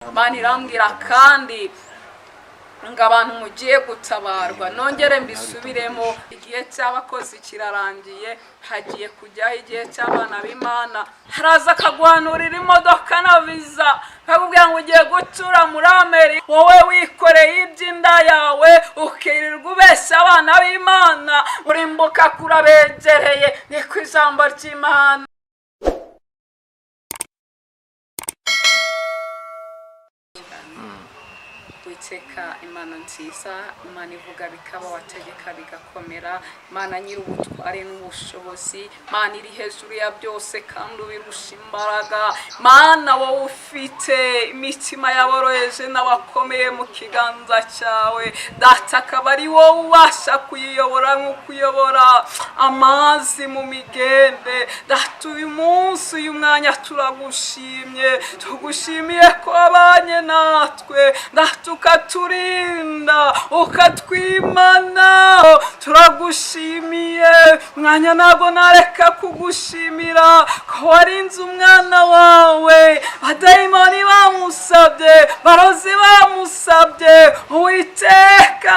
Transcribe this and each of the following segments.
Imana irambwira kandi ngo abantu mugiye gutabarwa, nongere mbisubiremo, igihe cy'abakozi kirarangiye, hagiye kujyaho igihe cy'abana b'Imana. Haraza akaguhanurira imodoka na viza, akakubwira ngo ugiye gutura muri Amerika, wowe wikoreye iby'inda yawe ukirirwa ubeshya abana b'Imana, urimbuka kurabegereye. Ni ku ijambo ry'Imana. Witeka Imana nziza, Imana ivuga bikaba, wategeka bigakomera, Imana nyir'ubutware n'ubushobozi, Imana iri hejuru ya byose kandi ubirusha imbaraga, Mana wowe ufite imitima y'aboroheje n'abakomeye mu kiganza cyawe, Data akaba ari wowe ubasha kuyiyobora nk'uko uyobora amazi mu migende. Data uyu munsi uyu mwanya turagushimye, tugushimiye ko wabanye natwe, Data ukaturinda ukatwimana, turagushimiye. Mwanya ntabwo nareka kugushimira ko warinze umwana wawe, abadayimoni bamusabye, barozi bamusabye, Uwiteka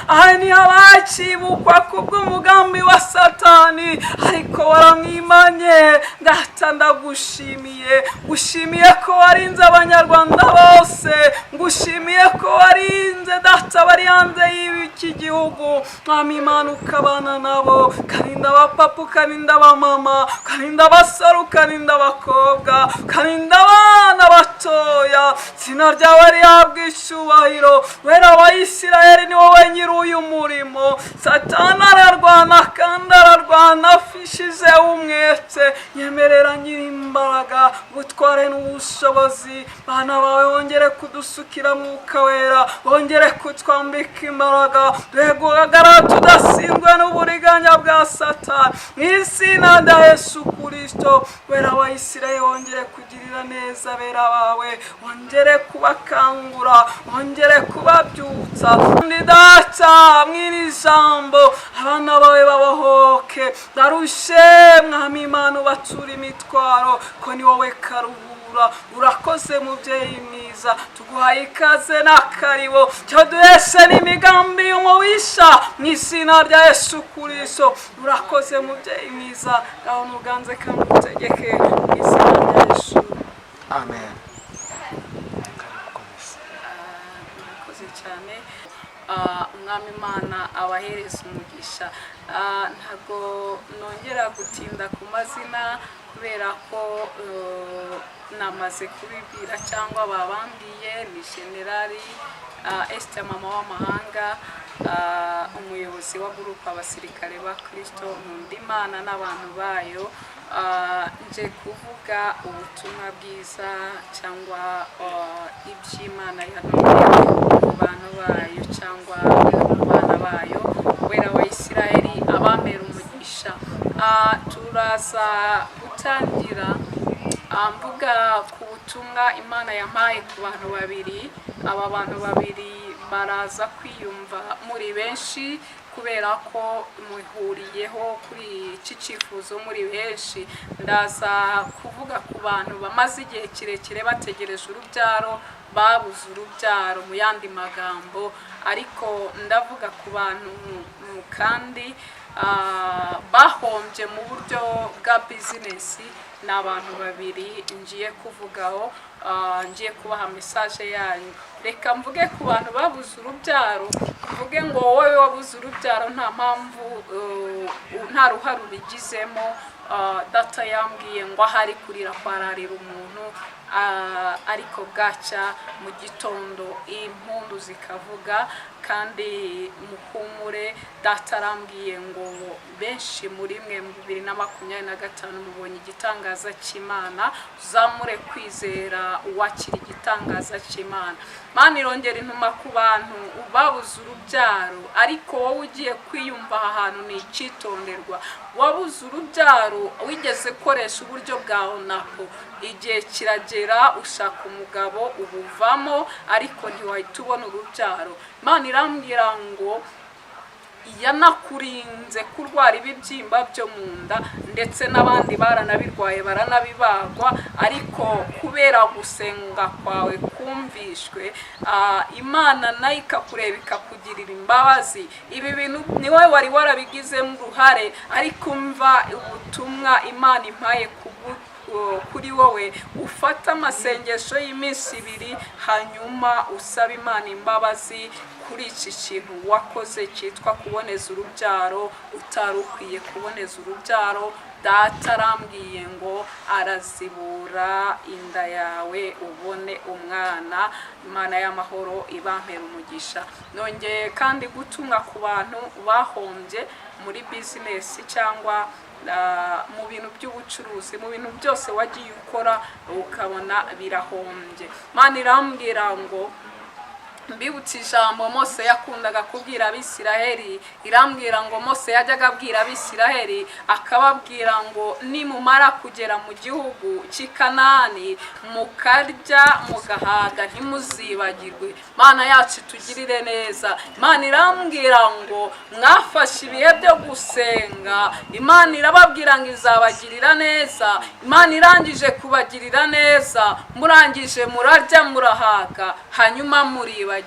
aha niho abakibukwa kubw'umugambi wa Satani, ariko waramwimanye. Data ndagushimiye, ngushimiye ko warinze abanyarwanda bose, ngushimiye ko warinze Data bari hanze y'iki gihugu, Mwami Imana ukabana nabo, ukarinda abapapa, ukarinda abamama, ukarinda abasore, ukarinda abakobwa, ukarinda abana batoya. Izina ryawe rihabwa icyubahiro. Wera wa Isirayeli ni wowe nyiri uyu murimo. Satani ararwana kandi ararwana afishije umwete. Nyemerera nyir'imbaraga, ubutware n'ubushobozi, bana bawe wongere kudusukira Mwuka Wera, wongere kutwambika imbaraga, duhe guhagarara tudasinzwe n'uburiganya bwa Satani, mu izina rya Yesu Kristo. Wera wa Isirayeli wongere kugirira neza abera bawe, wongere kubakangura, wongere kubabyutsa. Ndi Data mw'iri jambo abana bawe babohoke, darushe Mwami Imana ubature imitwaro, ko ni wowe karuhura. Urakoze mubyeyi mwiza, tuguhaye ikaze n'akaribo, cyo duheshe n'imigambi y'umubisha mu izina rya Yesu Kristo. Urakoze mubyeyi mwiza, ngaho nuganze kandi utegeke mu izina rya Yesu. Amen. Murakoze cyane. Umwami Imana abahereza umugisha. Ntabwo nongera gutinda ku mazina kubera ko namaze kubibwira cyangwa babambwiye. Ni Generali Esther mama w'amahanga, umuyobozi wa gurupe abasirikare ba Kristo nkunda Imana n'abantu bayo. Nje kuvuga ubutumwa bwiza cyangwa iby'Imana yaduhaye ku bantu bayo cyangwa mu bana bayo. Wera wa Isirayeli abamera umugisha. Turaza gutangira mvuga ku butumwa Imana yampaye ku bantu babiri. Aba bantu babiri baraza kwiyumva muri benshi kubera ko muhuriyeho kuri iki cyifuzo muri benshi. Ndaza kuvuga ku bantu bamaze igihe kirekire bategereje urubyaro, babuze urubyaro mu yandi magambo, ariko ndavuga ku bantu kandi bahombye mu buryo bwa bizinesi. Ni abantu babiri ngiye kuvugaho, ngiye kubaha mesaje yanyu. Reka mvuge ku bantu babuze urubyaro, mvuge ngo wowe wabuze urubyaro nta mpamvu, nta ruhare ubigizemo. Data yambwiye ngo ahari kurira kwararira umuntu, ariko bwacya mu gitondo impundu zikavuga kandi muhumure. Data arambwiye ngo benshi muri mwe mu 2025 mubonye igitangaza cy'Imana, uzamure kwizera uwakira igitangaza cy'Imana. Mana irongera intuma ku bantu babuze urubyaro, ariko wowe ugiye kwiyumva ahantu ni icyitonderwa. Wabuze urubyaro wigeze koresha uburyo bwawe nako, igihe kiragera ushaka umugabo ubuvamo, ariko ntiwahita ubona urubyaro. Mana irambwira ngo yanakurinze kurwara ibibyimba byo mu nda, ndetse n'abandi baranabirwaye baranabibagwa, ariko kubera gusenga kwawe kumvishwe, Imana nayo ikakureba ikakugirira imbabazi. Ibi bintu ni wowe wari warabigizemo uruhare, ariko umva ubutumwa Imana impaye kuri wowe. Ufata amasengesho y'iminsi 2, hanyuma usaba Imana imbabazi kuri iki kintu wakoze cyitwa kuboneza urubyaro utari ukwiye kuboneza urubyaro. Data arambwiye ngo arazibura inda yawe ubone umwana. Imana y'amahoro ibampera umugisha. Nongeye kandi gutumwa ku bantu bahombye muri business cyangwa mu bintu by'ubucuruzi, mu bintu byose wagiye ukora ukabona birahombye. Imana irambwira ngo mbibutse ijambo Mose yakundaga kubwira Abisiraheli. Irambwira ngo Mose yajyaga abwira Abisiraheli akababwira ngo nimumara kugera mu gihugu cy'Ikanani mukarya mugahaga ntimuzibagirwe. Mana yacu tugirire neza. Imana irambwira ngo mwafashe ibihe byo gusenga, Imana irababwira ngo izabagirira neza. Imana irangije kubagirira neza, murangije murarya murahaga, hanyuma muribagirwa.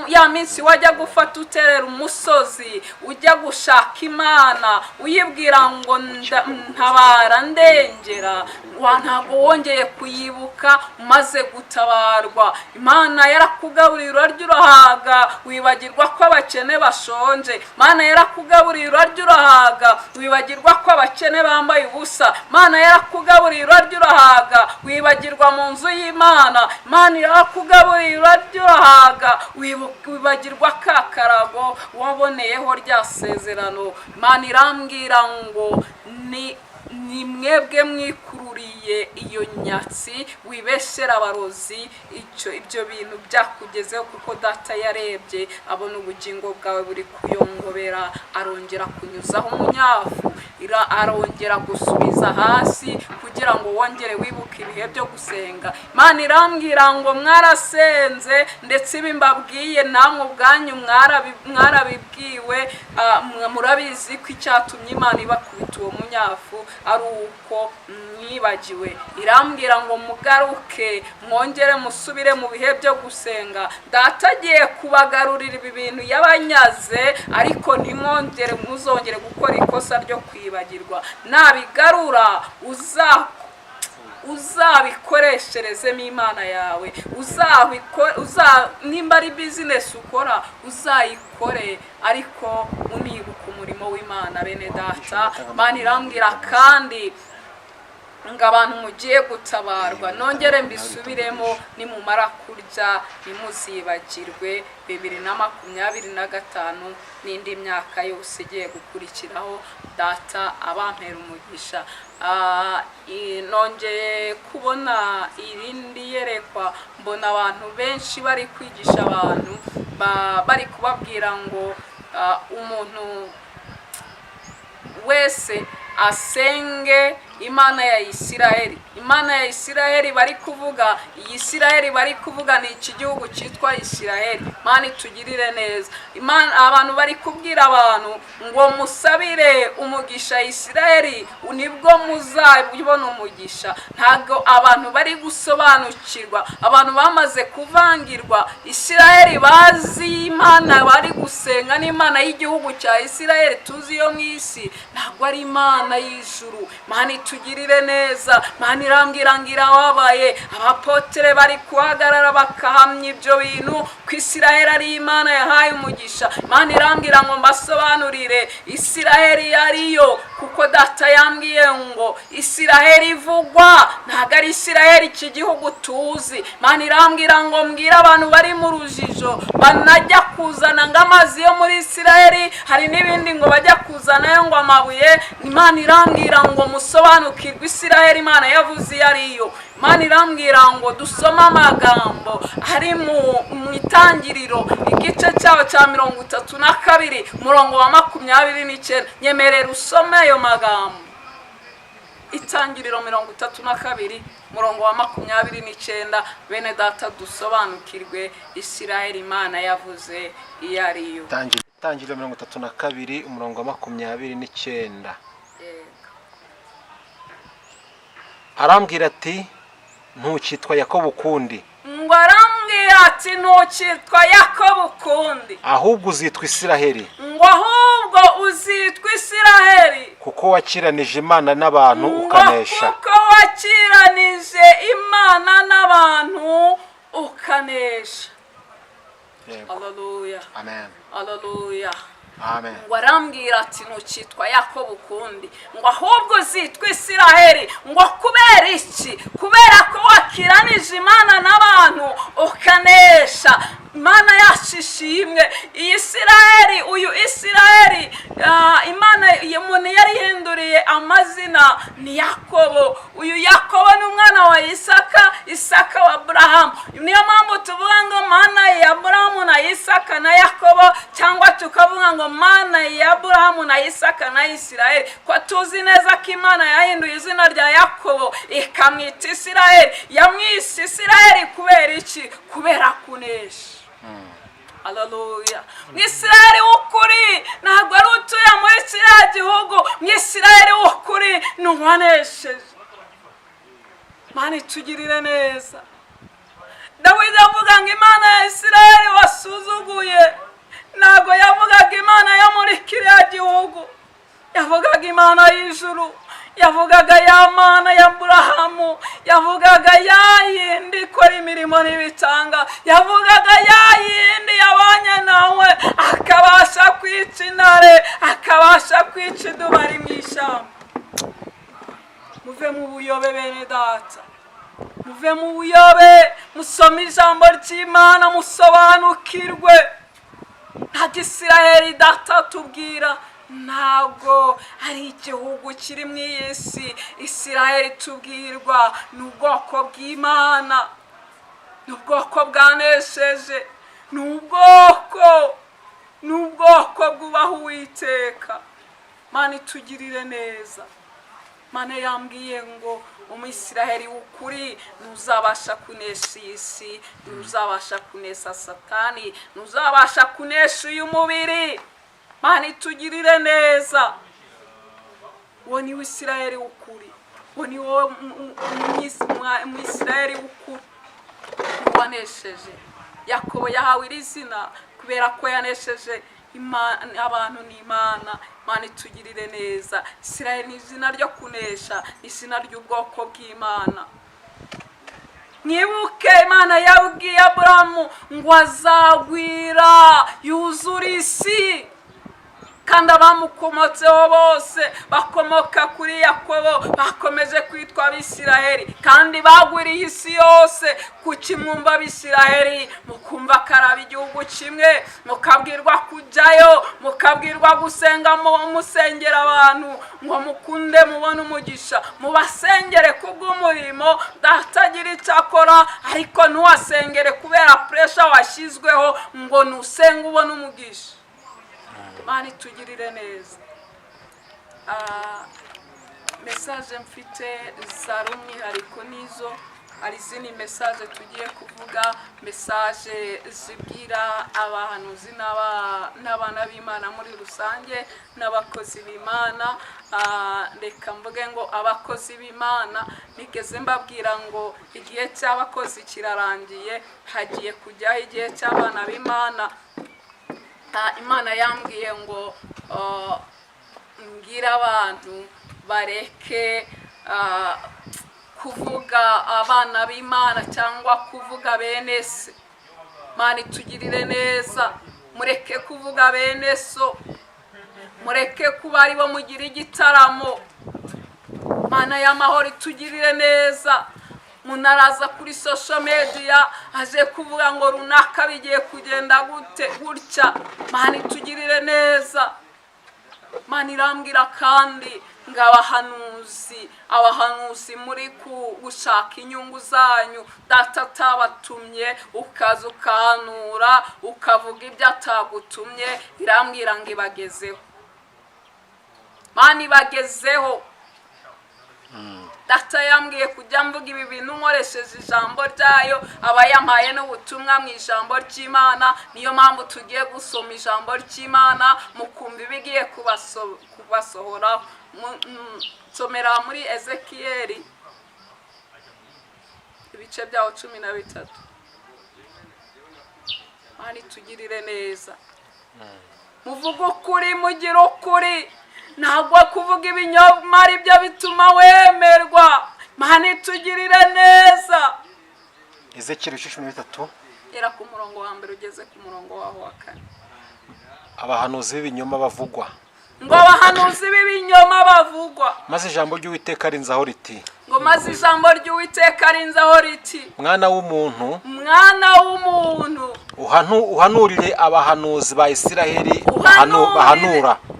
Ya minsi wajya gufata uterera umusozi ujya gushaka Imana uyibwira ngo ntabara ndengera, ntabwo wongeye kuyibuka umaze gutabarwa. Imana yarakugaburiye urarya urahaga wibagirwa ko abakene bashonje. Imana yarakugaburiye urarya urahaga wibagirwa ko abakene bambaye ubusa. Imana yarakugaburiye urarya urahaga wibagirwa mu nzu y'Imana. Imana yarakugaburiye urarya urahaga wibagirwa ka karago waboneyeho rya sezerano. Imana irambwira ngo ni mwebwe mwikururiye iyo nyatsi wibeshera abarozi. Ibyo bintu byakugezeho kuko Data yarebye abona ubugingo bwawe buri kuyongobera, arongera kunyuzaho umunyafu, arongera gusubiza hasi kugira ngo wongere wibuke ibihe byo gusenga. Imana irambwira ngo mwarasenze, ndetse bimbabwiye namwe ubwanyu mwarabibwiwe, murabizi ko icyatumye Imana ibakubita uwo munyafu ari uko mwibagiwe. Irambwira ngo mugaruke mwongere musubire mu bihe byo gusenga. Data agiye kubagarurira ibi bintu yabanyaze, ariko muzongere gukora ikosa ryo kwibagirwa. Nabigarura uzabikoresherezemo Imana yawe, nimba ari business ukora uzayikore, ariko unibuka umurimo w'Imana. Bene Data, Imana irambwira kandi ngo abantu mugiye gutabarwa, nongere mbisubiremo, nimumara kurya nimuzibagirwe 2025 n'indi myaka yose igiye gukurikiraho. Data abampera umugisha. Nongeye kubona irindi yerekwa, mbona abantu benshi bari kwigisha abantu, bari kubabwira ngo umuntu wese asenge Imana ya Isiraheli. Imana ya Isiraheli bari kuvuga, iyi Isiraheli bari kuvuga ni iki gihugu cyitwa Isiraheli. Imana itugirire neza. Abantu bari kubwira abantu ngo musabire umugisha Isiraheli, nibwo muzabona umugisha. Ntago abantu bari gusobanukirwa, abantu bamaze kuvangirwa. Isiraheli bazi Imana bari gusenga n'Imana y'igihugu cya Isiraheli tuzi yo mu isi, ntago ari Imana y'ijuru. Imana itugirire neza. Imana irambwira ngo irababaye. Abapotere bari kuhagarara bakahamya ibyo bintu ko Isiraheli ari Imana yahaye umugisha. Imana irambwira ngo mbasobanurire Isiraheli yariyo, kuko Data yambwiye ngo Isiraheli ivugwa ntago ari Isiraheli iki gihugu tuzi. Imana irambwira ngo mbwira abantu bari mu rujijo banajya kuzana ngo amazi yo muri Isiraheli, hari n'ibindi ngo bajya kuzanayo ngo amabuye. Imana irambwira ngo musobanukirwe Isiraheli Imana yavuze yariyo. Imana irambwira ngo dusome amagambo ari mu Itangiriro igice cyaho cya 32 umurongo wa 29. Nyemerera usome ayo magambo. Itangiriro 32 umurongo wa 29. Bene Data dusobanukirwe Isiraheli Imana yavuze iyariyo. Itangiriro 32 umurongo wa 29. Arambwira ati ntukitwa Yakobo ukundi. Ngo arambwira ati ntukitwa Yakobo ukundi, ahubwo uzitwa Isiraheli. ngo ahubwo uzitwa Isiraheli, kuko wakiranije Imana n'abantu ukanesha. kuko wakiranije Imana n'abantu ukanesha. Haleluya. Amen. Haleluya. Amen. Ngo arambwira ati ntukitwa Yakobo ukundi, ngo ahubwo uzitwa Isiraheli. ngo kubera iki? kubera ko wakiranije Imana n'abantu ukanesha. Imana yashishimwe. iyi Isiraheli, uyu Isiraheli, Imana umuntu yarihinduriye amazina ni Yakobo. uyu Yakobo ni umwana wa Isaka wa Aburahamu. niyo mpamvu tuvuga ngo Mana ya Aburahamu na Isaka na Yakobo, cyangwa tukavuga ngo Mana ya Aburahamu na Isaka na Isiraheli. ko tuzi neza ko Imana yahinduye izina rya Yakobo ikamwita Isiraheli. yamwise Isiraheli kubera iki? kubera kunesha. Haleluya. Mwisiraheli w'ukuri ntabwo ari utuye muri kiriya gihugu. Mwisiraheli w'ukuri ni uwanesheje. Mana itugirire neza. Dawidi avuga ngo Imana ya Isiraheli wasuzuguye, ntabwo yavugaga Imana yo muri kiriya gihugu, yavugaga Imana y'ijuru, yavugaga ya Mana ya Aburahamu, yavugaga ya yindi ikora imirimo n'ibitanga, yavugaga ya yindi yabanye nawe akabasha kwica intare, akabasha kwica idubu ari mu ishyamba. muve mu buyobe bene data, muve mu buyobe, musome ijambo ry'Imana musobanukirwe. ntabwo Isiraheli data tubwira ntabwo ari igihugu kiri mu iyi si. Isiraheli tubwirwa ni ubwoko bw'Imana, ni ubwoko bwanesheje, ni ubwoko bwubaha Uwiteka. Mana itugirire neza. Mana yambwiye ngo Umwisiraheli w'ukuri ntuzabasha kunesha iyi si, ntuzabasha kunesha Satani, ntuzabasha kunesha uyu mubiri. Mana itugirire neza. uwo ni Isiraheli w'ukuri, uwo ni wowe Umwisiraheli w'ukuri wanesheje. Yakobo yahawe iri zina kubera ko yanesheje abantu n'Imana. Mana itugirire neza. Isiraheli ni izina ryo kunesha, izina ry'ubwoko bw'Imana. mwibuke Imana yabwiye Aburahamu ngo azagwira yuzura isi, kandi abamukomotseho bose bakomoka kuri Yakobo bakomeje kwitwa Abisiraheli, kandi bagwiriye isi yose. kuki mwumva Abisiraheli mukumva karaba igihugu kimwe, mukabwirwa kujyayo, mukabwirwa gusenga, musengera abantu ngo mukunde mubone umugisha, mubasengere kubw'umurimo datagira icyo akora, ariko ntuwasengere kubera pressure washyizweho ngo nusenge ubone umugisha. Mana itugirire neza. Message mfite za rumwihariko nizo, ari izindi message tugiye kuvuga, message zibwira abahanuzi n'abana b'Imana muri rusange n'abakozi b'Imana. Reka mvuge ngo abakozi b'Imana, nigeze mbabwira ngo igihe cy'abakozi kirarangiye, hagiye kujyaho igihe cy'abana b'Imana. Imana yambwiye ngo mbwira abantu bareke kuvuga abana b'Imana cyangwa kuvuga bene se. Mana itugirire neza. mureke kuvuga bene so, mureke kuba ari bo mugira igitaramo. Mana y'amahoro itugirire neza. Munaraza kuri social media aje kuvuga ngo runaka bigiye kugenda gutya. Mana itugirire neza. Mana irambwira kandi ngo abahanuzi muri gushaka inyungu zanyu data atabatumye, ukaza ukahanura ukavuga ibyo atagutumye. Irambwira ngo ibagezeho. Mana ibagezeho. data yambwiye kujya mvuga ibi bintu nkoresheje ijambo ryayo, aba yampaye n'ubutumwa mu ijambo ry'Imana. niyo mpamvu tugiye gusoma ijambo ry'Imana mukumva ibigiye kubasohoraho. Nsomera muri Ezekiyeli ibice byaho 13. Mani tugirire neza, muvuga ukuri, mugira ukuri, ntabwo kuvuga ibinyoma ari byo bituma wemerwa. Mani tugirire neza. Ezekiyeli 13 era ku murongo wa mbere ugeze ku murongo wa 4. abahanuzi b'ibinyoma bavugwa, ngo abahanuzi b'ibinyoma bavugwa, maze ijambo ry'Uwiteka rinzaho riti, ngo maze ijambo ry'Uwiteka rinzaho riti, mwana w'umuntu, mwana w'umuntu, uhanurire abahanuzi ba Isiraheli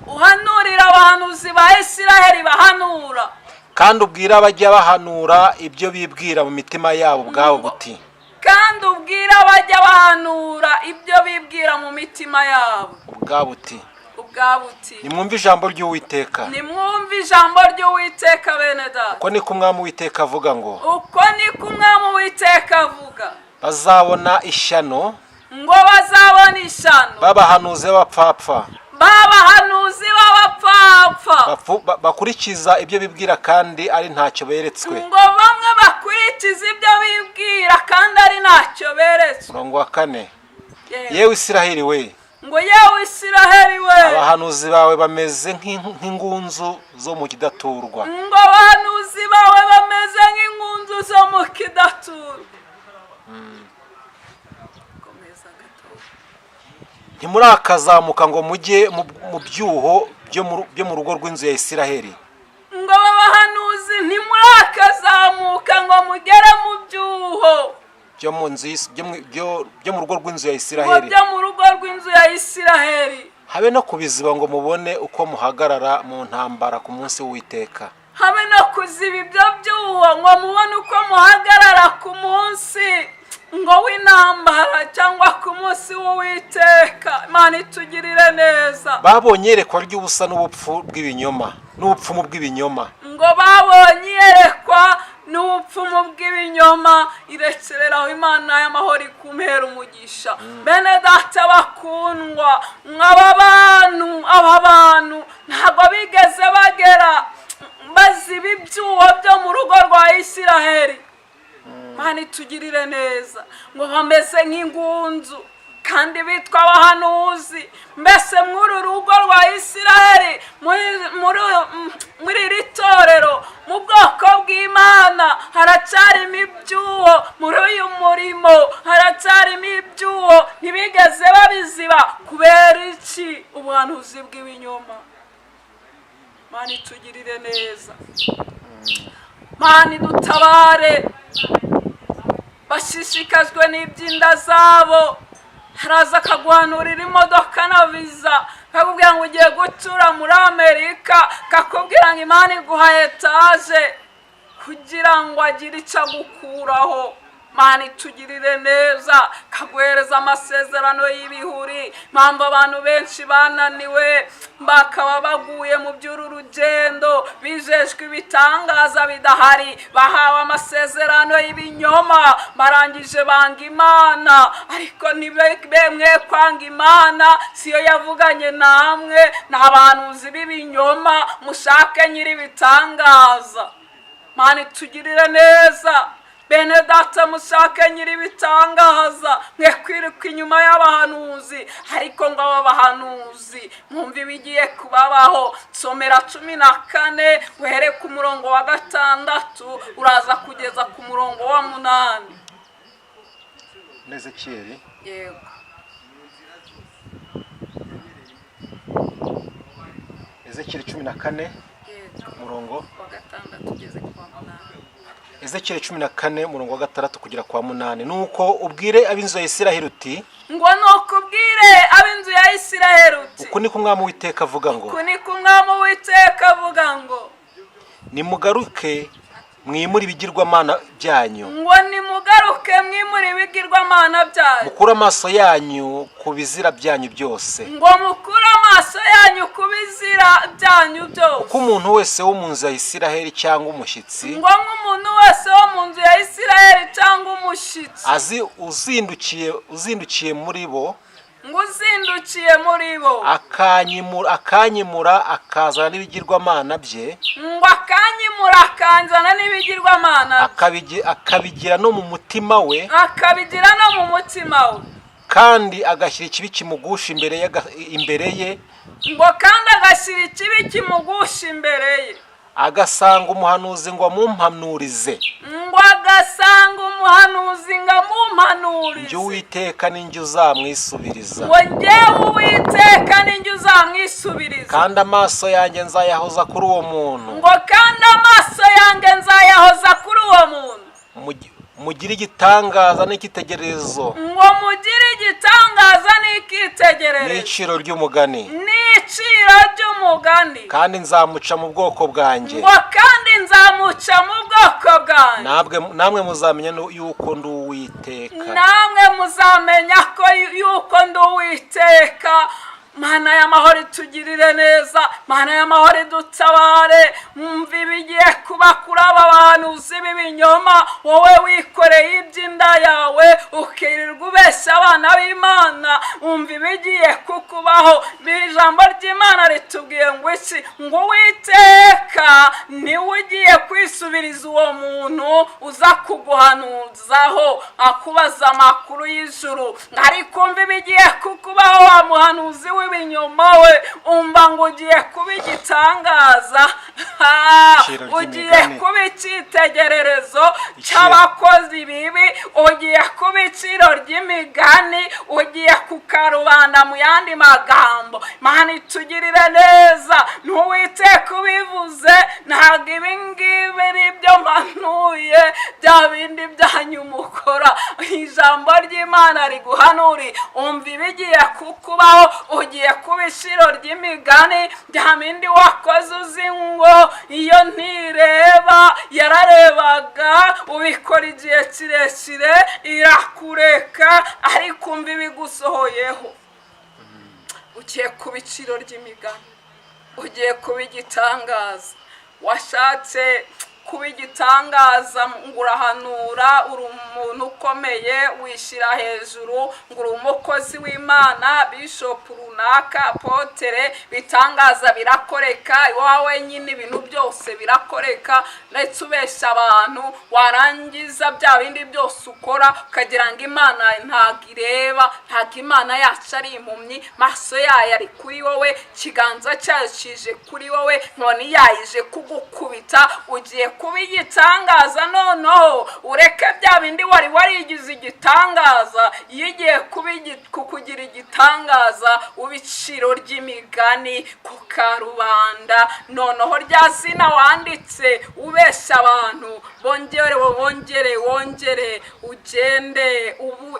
uhanurira abahanuzi ba Isiraheli bahanura, kandi ubwira abajya bahanura ibyo bibwira mu mitima yabo ubwabo buti, kandi ubwira bajya bahanura ibyo bibwira mu mitima yabo ubwabo buti, nimwumve ijambo ry'Uwiteka, nimwumve ijambo ry'Uwiteka bene data. uko niko umwami Uwiteka avuga ngo, uko niko umwami Uwiteka avuga, bazabona ishyano, ngo bazabona ishyano, b'abahanuzi b'abapfapfa, bakurikiza ibyo bibwira kandi ari ntacyo beretswe. ngo bamwe bakurikiza ibyo bibwira kandi ari ntacyo beretswe. Murongo wa 4, yewe Isiraheli we, ngo yewe Isiraheli we, abahanuzi bawe bameze nk'ingunzu zo mu kidaturwa, ngo abahanuzi bawe bameze nk'ingunzu zo mu kidaturwa. ntimurakazamuka ngo mujye mu byuho byo mu rugo rw'inzu ya Isiraheli, ngo abahanuzi ntimurakazamuka ngo mugere mu byuho byo mu rugo rw'inzu ya Isiraheli, byo mu rugo rw'inzu ya Isiraheli, habe no kubiziba ngo mubone uko muhagarara mu ntambara ku munsi w'Uwiteka, habe no kuziba ibyo byuho ngo mubone uko muhagarara ku munsi ngo w'intambara cyangwa ku munsi w'Uwiteka. Imana itugirire neza. babonye yerekwa ry'ubusa n'ubupfumu bw'ibinyoma, ngo babonye yerekwa n'ubupfumu bw'ibinyoma. irekereraho Imana y'amahoro ikumpera umugisha. bene data bakundwa, aba bantu ntabwo bigeze bagera baziba ibyuho byo mu rugo rwa Isiraheli. Imana itugirire neza, ngo bameze nk'ingunzu kandi bitwa abahanuzi. mbese muri urugo rwa Isiraheli, muri iri torero, mu bwoko bw'Imana haracyarimo ibyuho. muri uyu murimo haracyarimo ibyuho, ntibigeze babiziba. kubera iki? ubuhanuzi bw'ibinyoma. Imana itugirire neza, Imana idutabare. bashishikajwe n'iby'inda zabo, haraza akaguhanurira imodoka na viza, kakubwira ngo ugiye gutura muri Amerika, kakubwira ngo Imana iguha etaje kugira ngo agire icyo agukuraho. Imana itugirire neza, kaguhereza amasezerano y'ibihuri. mpamvu abantu benshi bananiwe, bakaba baguye mu by'uru rugendo, bijejwe ibitangaza bidahari, bahawe amasezerano y'ibinyoma, barangije banga Imana. ariko ntibemwe kwanga Imana, siyo yavuganye namwe. ni abahanuzi b'ibinyoma, mushake nyiri ibitangaza. Imana itugirire neza. bene data, mushake nyiri ibitangaza, mwe kwiruka inyuma y'abahanuzi. ariko ngo aba bahanuzi mwumve ibigiye kubabaho. nsomera 14 uhere ku murongo wa 6 uraza kugeza ku murongo wa 8. Ezekiyeli, yego, Ezekiyeli 14 umurongo wa 6 ugeze ku wa 8. Ezekiyeli 14 umurongo wa 6 kugera kwa 8. nuko ubwire ab'inzu ya Isiraheli uti, ngo nukubwire ab'inzu ya Isiraheli uti, uku niko umwami Uwiteka avuga ngo, uku niko umwami Uwiteka avuga ngo, nimugaruke mwimure ibigirwamana byanyu, ngo nimugaruke mwimure ibigirwamana byanyu, mukure amaso yanyu ku bizira byanyu byose, ngo mukure amaso yanyu ku bizira byanyu byose. kuko umuntu wese wo mu nzu ya Isiraheli cyangwa umushyitsi, ngo nk'umuntu wese wo mu nzu ya Isiraheli cyangwa umushyitsi, uzindukiye muri bo, ngo uzindukiye muri bo, akanyimura akazana n'ibigirwamana bye, ngo akanyimura akanzana n'ibigirwamana, akabigira no mu mutima we, akabigira no mu mutima we, kandi agashyira ikibi kimugusha imbere ye, ngo kandi agashyira ikibi kimugusha imbere ye, agasanga umuhanuzi ngo amumpanurize, ngo agasanga umuhanuzi ngo amumpanurize, njye Uwiteka ni njye uzamwisubiriza, ngo njyewe Uwiteka ni njye uzamwisubiriza, kandi amaso yanjye nzayahoza kuri uwo muntu, ngo kandi amaso yanjye nzayahoza kuri uwo muntu, mugire igitangaza n'icyitegererezo, ngo mugire igitangaza n'icyitegererezo, n'iciro ry'umugani, n'iciro ry'umugani, kandi nzamuca mu bwoko bwanjye, ngo kandi nzamuca mu bwoko bwanjye, namwe muzamenya yuko ndi Uwiteka, namwe muzamenya ko yuko ndi Uwiteka. Mana y'amahoro itugirire neza, Mana y'amahoro idutabare. Mwumva ibigiye kuba kuri aba bahanuzi b'ibinyoma, wowe wikoreye iby'inda yawe ukirirwa ubeshya abana b'Imana. Mwumva ibigiye kukubaho. Ijambo ry'Imana ritubwiye ngo iki? Ngo Uwiteka niwe ugiye kwisubiriza uwo muntu uza kuguhanuzaho akubaza amakuru y'ijuru. Ariko umva ibigiye kukubaho wa muhanuzi w'ibinyoma we, umva ngo ugiye kuba igitangaza, ugiye kuba icyitegererezo cy'abakozi bibi, ugiye kuba iciro ry'imigani, ugiye kukarubanda mu yandi magambo. Mana itugirire neza, n'Uwiteka ubivuze, ntabwo ibi ngibi ari ibyo mpanuye bya bindi byanyu mukora. Ijambo ry'Imana riguhanuri, umva ibigiye kukubaho, ugiye kuba ishiro ry'imigani bya bindi wakoze uzi ngo iyo ntireba yararebaga, ubikora igihe kirekire irakureka, ariko umva ibigusohoyeho. Ugiye kuba iciro ry'imigani, ugiye kuba igitangaza. Washatse kuba igitangaza ngo urahanura, uri umuntu ukomeye, wishyira hejuru ngo uri umukozi w'Imana, bishop runaka, apotere, bitangaza birakoreka, iwawe nyine ibintu byose birakoreka, ndetse ubeshya abantu, warangiza bya bindi byose ukora ukagira ngo Imana ntabwo ireba, ntabwo Imana yacu ari impumyi, maso yayo ari kuri wowe, ikiganza cyayo kije kuri wowe, none yayije kugukubita. Ugiye kuba igitangaza noneho, ureke bya bindi wari warigize igitangaza. Iyo ugiye kukugira igitangaza, uba iciro ry'imigani ku karubanda, noneho rya zina wanditse ubeshya abantu, wongere ugende. Ubu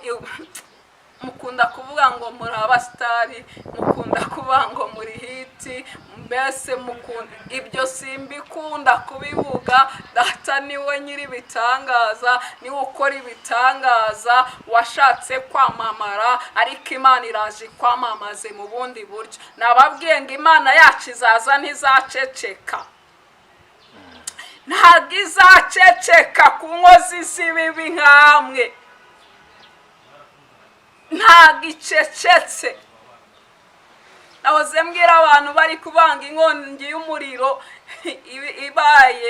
mukunda kuvuga ngo muri abasitari, mukunda kuvuga ngo muri hiti, mbese mukunda ibyo, simbikunda kubivuga. Data niwe nyiri ibitangaza, niwe ukora ibitangaza. Washatse kwamamara, ariko Imana iraje kwamamaze mu bundi buryo. Nababwiye ngo Imana yacu izaza ntizaceceka, ntabwo izaceceka ku nkozi z'ibibi nk'amwe, ntabwo icecetse. Nahoze mbwira abantu bari kubanga inkongi y'umuriro ibaye,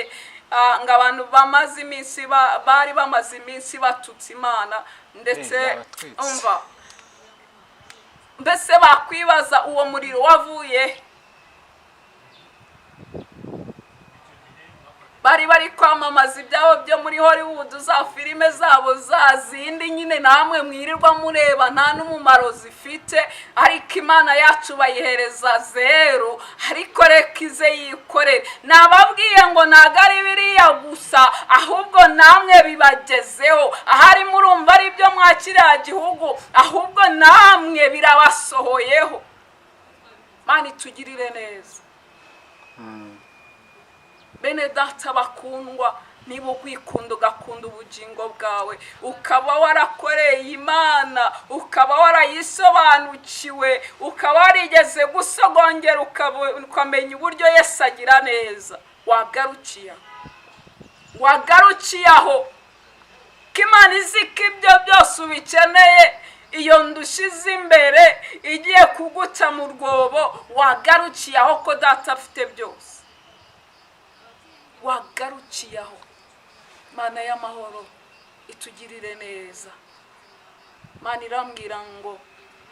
ngo abantu bamaze iminsi bari bamaze iminsi batutse Imana, ndetse umva, mbese bakwibaza uwo muriro wavuye. Bari kwamamaza ibyabo byo muri Hollywood, za filime zabo za zindi nyine namwe mwirirwa mureba nta n'umumaro zifite, ariko Imana yacu bayihereza zero. Ariko reka ize yikorere. Nababwiye ngo ntabwo ari biriya gusa, ahubwo namwe bibagezeho. Ahari murumva ari byo mwakiriya gihugu, ahubwo namwe birabasohoyeho. Mana itugirire neza. Bene data bakundwa, niba ukwikunda ugakunda ubugingo bwawe, ukaba warakoreye Imana, ukaba warayisobanukiwe, ukaba warigeze gusogongera ukamenya uburyo Yesu agira neza, wagarukiye aho. Ko Imana izi ko ibyo byose ubikeneye, iyo ndushize imbere igiye kuguca mu rwobo, wagarukiye aho ko Data afite byose, wagarukiye aho. Mana y'amahoro itugirire neza. Mana irambwira ngo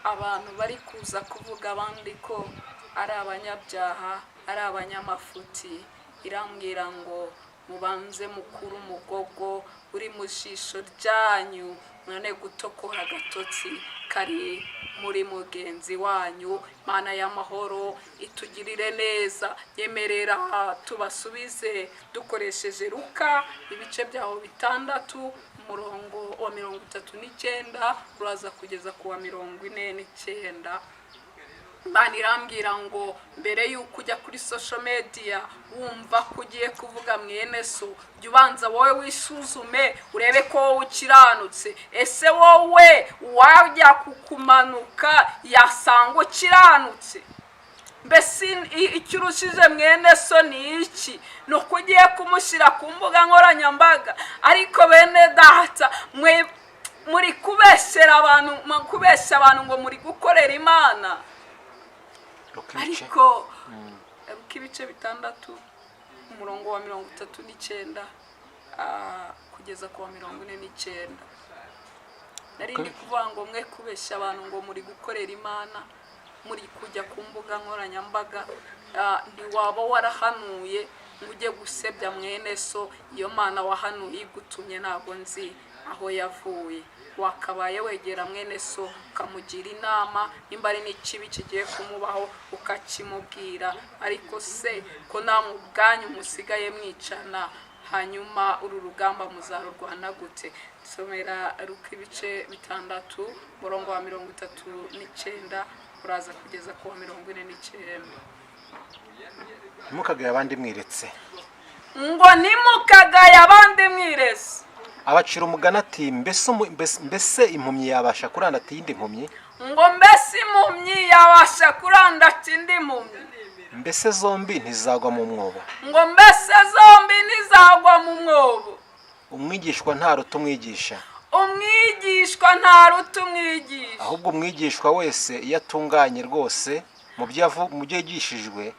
abantu bari kuza kuvuga abandi ko ari abanyabyaha, ari abanyamafuti, irambwira ngo mubanze mukuru umugogo uri mu jisho ryanyu, mwane gutokora agatotsi kari muri mugenzi wanyu. Mana y'amahoro itugirire neza. Yemerera tubasubize dukoresheje Luka ibice byaho 6 umurongo wa 39 uraza kugeza ku wa 49. Mana irambwira ngo mbere yuko ujya kuri social media wumva kugiye kuvuga mwene so, jya ubanza wowe wisuzume urebe ko wowe ukiranutse. Ese wowe wajya kukumanuka yasanga ukiranutse? Mbese icyo urushije mwene so ni iki? No kugiye kumushyira ku mbuga nkoranyambaga. Ariko bene Data muri kubeshyera abantu ngo muri gukorera Imana. Ariko ibice 6 umurongo wa 39 kugeza ku wa 49. Narindi kuvuga ngo mwe kubeshya abantu ngo muri gukorera Imana, muri kujya ku mbuga nkoranyambaga, ntiwaba warahanuye ngo ujye gusebya mwene so. Iyo Mana wahanuye igutumye ntabwo nzi aho yavuye. Wakabaye wegera mwene so ukamugira inama, nimba ari n'ikibi kigiye kumubaho ukakimubwira. Ariko se ko namwe ubwanyu musigaye mwicana, hanyuma uru rugamba muzarurwana gute? Somera Luka ibice 6 umurongo wa 39 uraza kugeza ku wa 49. Mukagaye abandi mwiretse, ngo nimukagaye abandi mwiretse. Abacira umugani ati mbese impumyi yabasha kuranda ati indi impumyi? Ngo mbese impumyi yabasha kuranda ati indi impumyi? Mbese zombi ntizagwa mu mwobo? Ngo mbese zombi ntizagwa mu mwobo? Umwigishwa ntaruta umwigisha. Umwigishwa ntaruta umwigisha. Ahubwo umwigishwa wese iyo atunganye rwose mu byo yigishijwe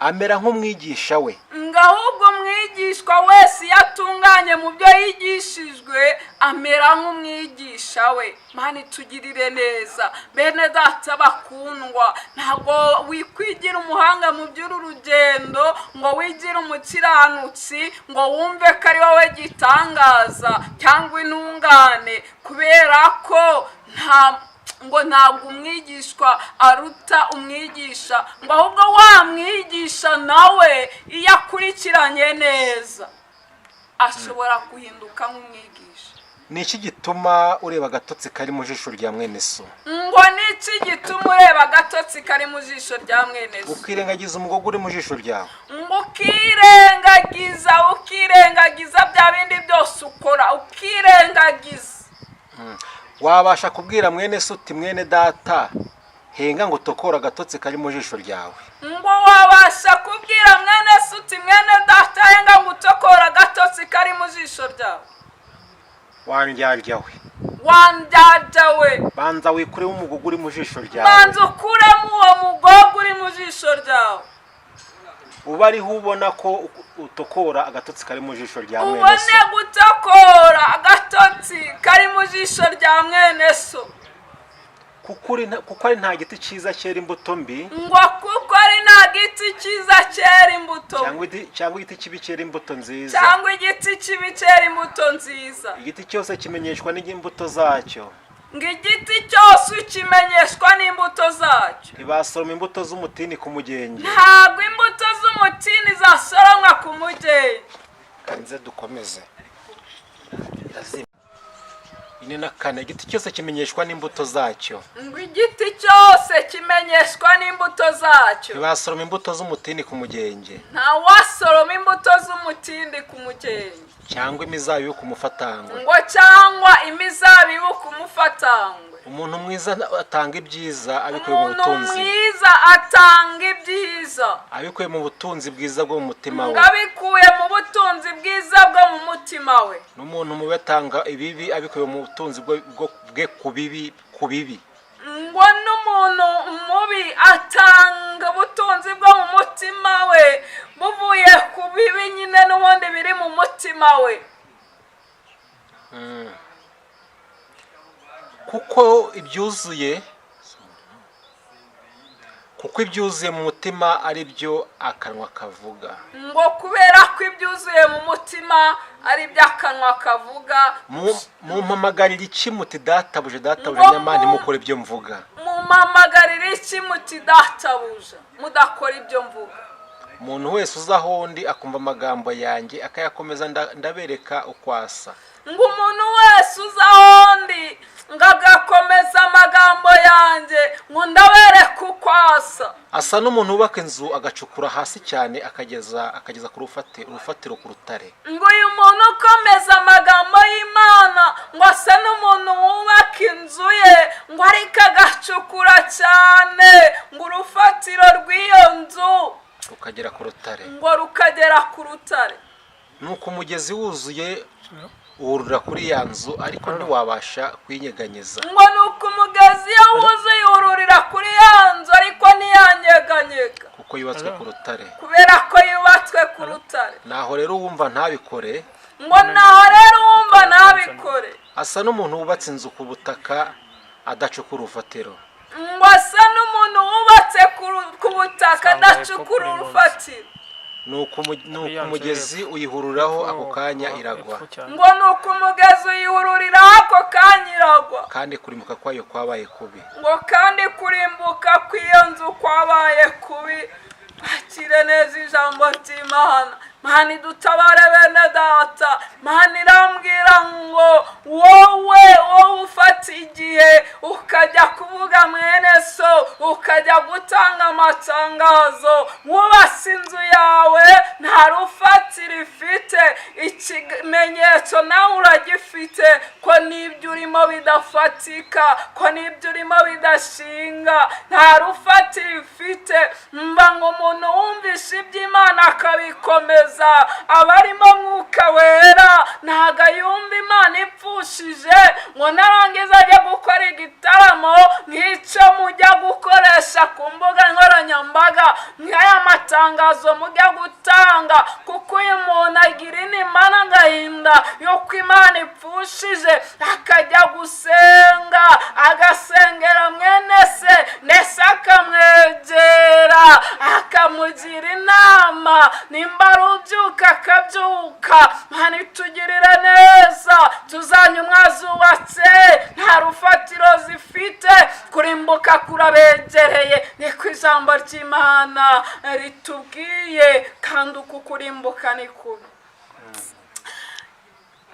amera nk'umwigisha we. Ahubwo umwigishwa wese yatunganye mu byo yigishijwe amera nk'umwigisha we. Mana itugirire neza. Bene Data bakundwa, ntabwo wikwigira umuhanga mu by'uru rugendo ngo wigire umukiranutsi ngo wumve ko ari wowe gitangaza cyangwa intungane, kubera ko ntabwo umwigishwa aruta umwigisha, ngo ahubwo wa mwigisha nawe iyo akurikiranye neza ashobora guhinduka nk'umwigisha. Ni iki gituma ureba agatotsi kari mu jisho rya mwene so? Ngo ni iki gituma ureba agatotsi kari mu jisho rya mwene so? Ukirengagiza umugogo uri mu jisho ryawe. Ngo ukirengagiza bya bindi byose ukora, ukirengagiza. Wabasha kubwira mwene so uti mwene Data henga ngo tokora agatotsi kari mu jisho ryawe? Ngo wabasha kubwira mwene so uti mwene Data henga ngo tokora agatotsi kari mu jisho ryawe? Wandyarya we, banza wikure umugogo uri mu jisho ryawe. Banza ukuremo uwo mugogo uri mu jisho ryawe. Uba ariho ubona ko utokora agatotsi kari mu jisho rya mwene so. Ubone gutokora agatotsi kari mu jisho rya mwene so. Kuko ari nta giti cyiza cyera imbuto mbi. Ngo kuko ari nta giti cyiza cyera imbuto. Cyangwa igiti kibi cyera imbuto nziza. Cyangwa igiti kibi cyera imbuto nziza. Igiti cyose kimenyeshwa n'imbuto zacyo. Ngo igiti cyose ukimenyeshwa n'imbuto zacyo. Ntibasoroma imbuto z'umutini ku mugenge. Ntabwo imbuto z'umutini zasoromwa ku mugenge. Kanze dukomeze. 4 igiti cyose kimenyeshwa n'imbuto zacyo. ngo igiti cyose kimenyeshwa n'imbuto zacyo. Ntibasoroma imbuto z'umutini ku mugenge, nta wasoroma imbuto z'umutindi ku mugenge, cyangwa imizabibu ku mufatangwe. ngo cyangwa imizabibu ku mufatangwe. Umuntu mwiza atanga ibyiza abikuye mu umuntu butunzi, mwiza atanga ibyiza abikuye mu butunzi bwiza bwo mu mutima we. ngo abikuye mu butunzi bwiza bwo mu mutima we. N'umuntu mubi atanga ibibi abikuye mu butunzi bwe ku bibi. ngo n'umuntu mubi atanga ubutunzi bwo mu mutima we buvuye ku bibi nyine n'ubundi biri mu mutima we. kuko ibyuzuye mu mutima ari byo akanwa kavuga. ngo kubera ko ibyuzuye mu mutima ari byo akanwa kavuga. mumpamagarira iki muti databuja nyamara ntimukore ibyo mvuga. mumpamagarira iki muti databuja mudakora ibyo mvuga. umuntu wese uza aho ndi akumva amagambo yanjye akayakomeza ndabereka uko asa. ngo umuntu wese uza aho ndi ngo agakomeza amagambo yanjye ngo ndabereka uko asa. asa n'umuntu wubaka inzu agacukura hasi cyane akageza ku rufatiro ku rutare. ngo uyu muntu ukomeza amagambo y'Imana ngo asa n'umuntu wubaka inzu ye ngo ariko agacukura cyane ngo urufatiro rw'iyo nzu rukagera ku rutare. ngo rukagera ku rutare. nuko umugezi wuzuye uhurira kuri ya nzu ariko ntiwabasha kuyinyeganyeza. ngo nuko umugezi iyo wuzuye uhurira kuri ya nzu ariko ntiyanyeganyega kuko yubatswe ku rutare. kubera ko yubatswe ku rutare. naho rero wumva ntabikore. ngo naho rero wumva ntabikore. asa n'umuntu wubatse inzu ku butaka adacukura urufatiro. ngo asa n'umuntu wubatse ku butaka adacukura urufatiro. nuko umugezi uyihururaho ako kanya iragwa. ngo nuko umugezi uyihururiraho ako kanya iragwa. kandi kurimbuka kwayo kwabaye kubi. ngo kandi kurimbuka kw'iyo nzu kwabaye kubi. akire neza ijambo ry'Imana. Mana idutabare bene data. Mana irambwira ngo wowe ufata igihe ukajya kuvuga mwene so ukajya gutanga amatangazo wubase inzu yawe nta rufatiro ifite, ikimenyetso nawe uragifite ko n'ibyo urimo bidafatika, ko n'ibyo urimo bidashinga, nta rufatiro ifite. mba ngo umuntu wumvishe iby'Imana akabikomeza abarimo mwuka wera ntago yumva Imana ipfushije ngo narangiza ajya gukora igitaramo nk'icyo mujya gukoresha ku mbuga nkoranyambaga nk'aya matangazo mujya gutanga, kuko uyu muntu agira intima n'agahinda yuko Imana ipfushije akajya gusenga agasengera mwene se ndetse akamwegera akamugira inama nimba ubyuka akabyuka. Mana itugirire neza. tuzanywa zubatse nta rufatiro zifite kurimbuka kurabegereye niko ijambo ry'Imana ritubwiye, kandi uku kurimbuka ni kubi.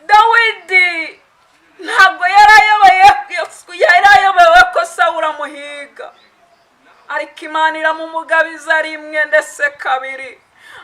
Dawidi ntabwo yarayobewe ko Sawuli amuhiga, ariko Imana iramumugabiza rimwe ndetse kabiri.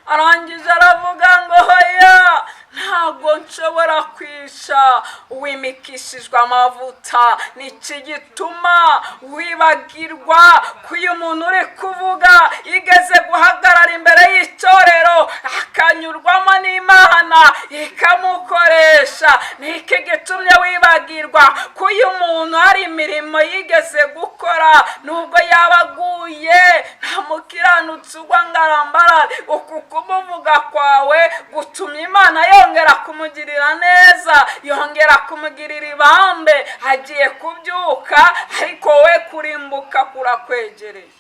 arangije aravuga ngo hoya ntabwo nshobora kwisha uwimikishijwe amavuta. niki gituma wibagirwa ko uyu muntu uri kuvuga yigeze guhagarara imbere y'itorero akanyurwamo n'Imana ikamukoresha? niki gitumye wibagirwa ko uyu muntu hari imirimo yigeze gukora nubwo yabaguye nta mukiranutsi ugwa ngarambarare? uku kumuvuga kwawe gutumye Imana yongera kumugirira neza, yongera kumugirira ibambe. agiye kubyuka ariko we kurimbuka kurakwegereye.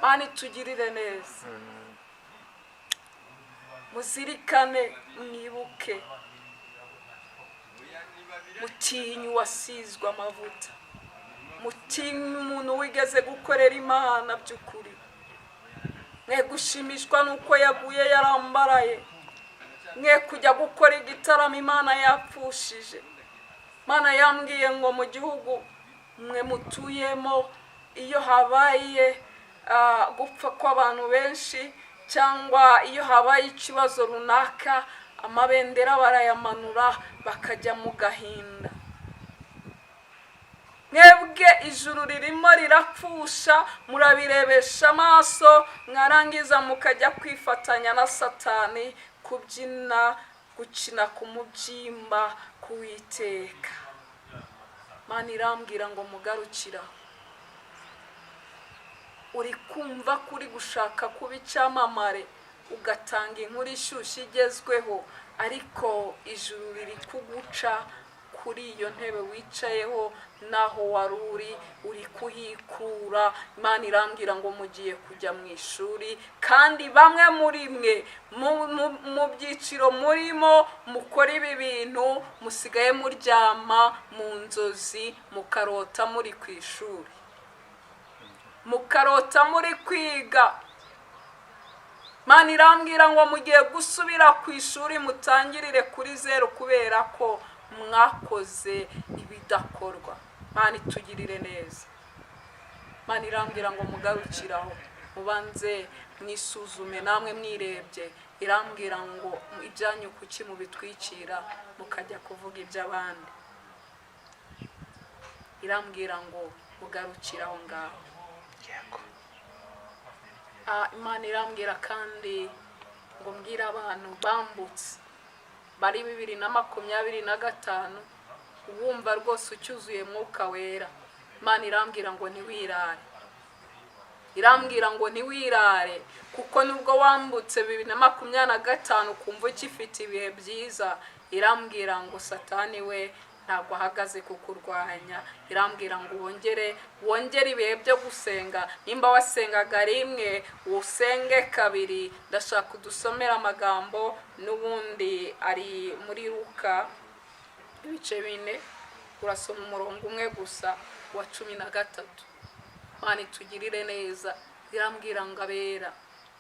Mana itugirire neza. muzirikane mwibuke mutinye uwasizwe amavuta, mutinye umuntu wigeze gukorera Imana by'ukuri. mwe gushimishwa nuko yaguye yarambaraye, mwe kujya gukora igitaramo Imana yapfushije. Mana yambwiye ngo mu gihugu mwe mutuyemo iyo habaye gupfa kw'abantu benshi cyangwa iyo habaye ikibazo runaka, amabendera barayamanura bakajya mu gahinda. Mwebwe ijuru ririmo rirapfusha, murabirebesha amaso, mwarangiza mukajya kwifatanya na Satani kubyina, gukina ku mubyimba k'Uwiteka. Mana irambwira ngo mugarukira. Uri kumva kuri gushaka kuba icyamamare, ugatanga inkuru ishyushye igezweho, ariko ijuru riri kuguca kuri iyo ntebe wicayeho naho waruri, uri kuhikura. Imana irambwira ngo mugiye kujya mu ishuri, kandi bamwe muri mwe mu byiciro murimo mukora ibi bintu musigaye muryama mu nzozi, mukarota muri ku ishuri, mukarota muri kwiga. Imana irambwira ngo mugiye gusubira ku ishuri mutangirire kuri 0 kubera ko mwakoze ibidakorwa. Imana itugirire neza. Imana irambwira ngo mugarukiraho, mubanze mwisuzume namwe mwirebye. Irambwira ngo ibyanyu kuki mubitwikira mukajya kuvuga iby'abandi. Irambwira ngo mugarukiraho ngaho. Imana irambwira kandi ngo mbwira abantu bambutse bari 2025 wumva rwose ucyuzuye Mwuka Wera. Imana irambwira ngo ntiwirare. Irambwira ngo ntiwirare kuko nubwo wambutse 2025 kumva ukifite ibihe byiza, irambwira ngo Satani we ntabwo ahagaze kukurwanya. Irambwira ngo wongere ibihe byo gusenga. Nimba wasengaga rimwe usenge kabiri. Ndashaka udusomera amagambo n'ubundi ari muri Luka ibice 4, urasoma umurongo umwe gusa wa 13. Imana itugirire neza. Irambwira ngo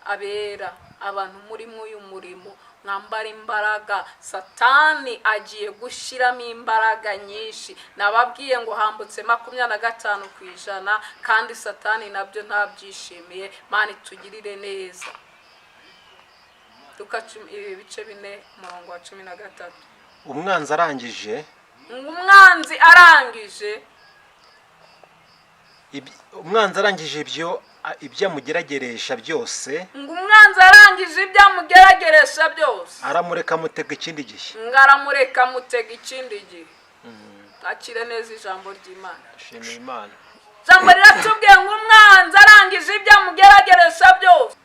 abera abantu muri uyu murimo mwambara imbaraga. Satani agiye gushiramo imbaraga nyinshi. Nababwiye ngo hambutse 25% kandi Satani nabyo ntabyishimiye. Imana itugirire neza. Luka ibice 4 umurongo wa 13. Umwanzi arangije ibyamugerageresha byose. Umwanzi arangije ibyamugerageresha byose, aramureka mutega ikindi gihe. ngaramureka mutega ikindi gihe. Akire neza ijambo ry'Imana. Shimira Imana. Jambo riratubwiye ngo umwanzi arangije ibyamugerageresha byose.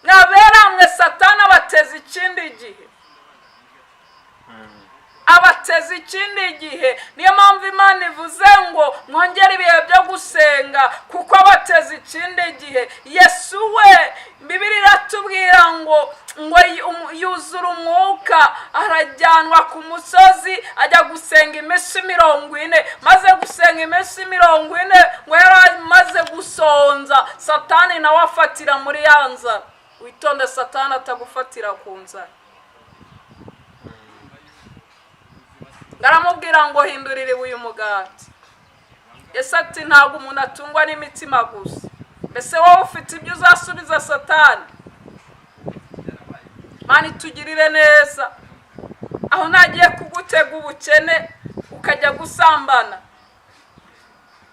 Naberamwe Satani abateza ikindi gihe. Abateza ikindi gihe. Niyo mpamvu Imana ivuze ngo mwongere ibihe byo gusenga kuko abateza ikindi gihe. Yesu we Bibiliya iratubwira ngo yuzura umwuka, arajyanwa ku musozi ajya gusenga iminsi 40. Maze gusenga iminsi 40 ngo yari maze gusonza. Satani nawe afatira muri yanza. Witonde Satani atagufatira ku nzara. Ngaramubwira ngo hindurire uyu mugati. Yesu ati ntabwo umuntu atungwa n'imitima gusa. Mbese wowe ufite ibyo uzasubiza Satani? Imana itugirire neza. Aho nagiye kugutega ubukene ukajya gusambana.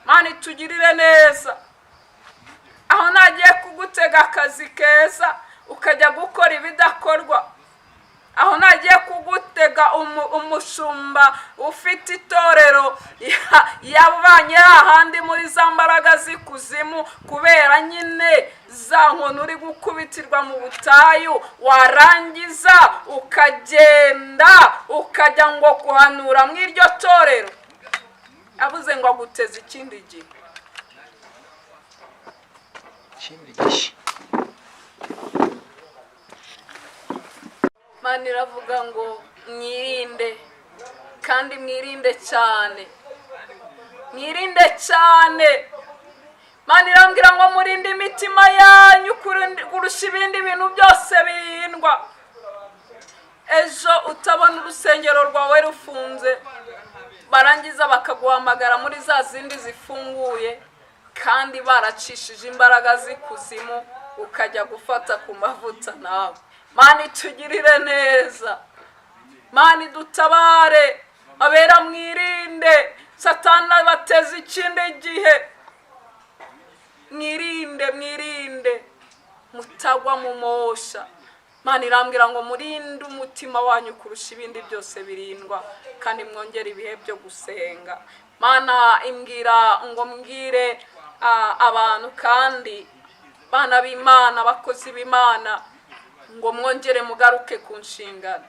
Imana itugirire neza. Aho nagiye kugutega akazi keza ukajya gukora ibidakorwa. Aho nagiye kugutega umushumba ufite itorero yabanye ahandi muri za mbaraga zikuzimu kubera nyine za nkono uri gukubitirwa mu butayu, warangiza ukagenda ukajya ngo kuhanura mu iryo torero. Abuze ngo aguteze ikindi gihe. Imana iravuga ngo mwirinde, kandi mwirinde cyane. Mwirinde cyane. Imana irambwira ngo murinde imitima yanyu kurusha ibindi bintu byose birindwa. Ejo utabona urusengero rwawe rufunze, barangiza bakaguhamagara muri za zindi zifunguye kandi baracishije imbaraga z'ikuzimu ukajya gufata ku mavuta nawe. Mana itugirire neza, Mana idutabare, abera mwirinde Satani bateze ikindi gihe. Mwirinde mutagwa mu mosha. Mana irambwira ngo murinde umutima wanyu kurusha ibindi byose birindwa, kandi mwongere ibihe byo gusenga. Mana imbwira ngo mbwire abantu kandi bana b'Imana, abakozi b'Imana, ngo mwongere mugaruke ku nshingano.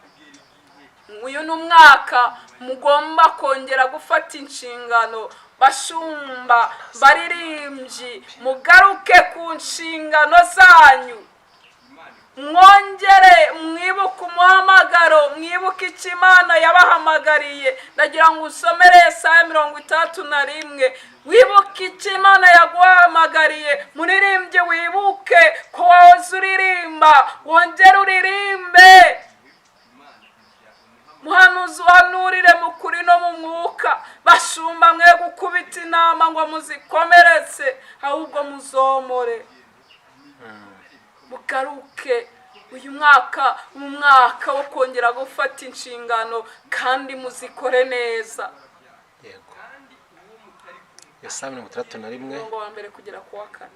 Uyu ni umwaka mugomba kongera gufata inshingano. Bashumba, baririmbyi, mugaruke ku nshingano zanyu. Mwongere mwibuke umuhamagaro, mwibuke icyo Imana yabahamagariye. Ndagira ngo usomere Yesaya 31. Wibuke icyo Imana yaguhamagariye. Muririmbyi wibuke ko wahoze uririmba, wongere uririmbe. Muhanuzi uhanurire mu kuri no mu mwuka. Bashumba mwe gukubita inama ngo muzikomeretse, ahubwo muzomore. Mugaruke. Uyu mwaka umwaka wo kongera gufata inshingano kandi muzikore neza. Yego. Yesaya 31 umurongo wa mbere kugera ku wa 4.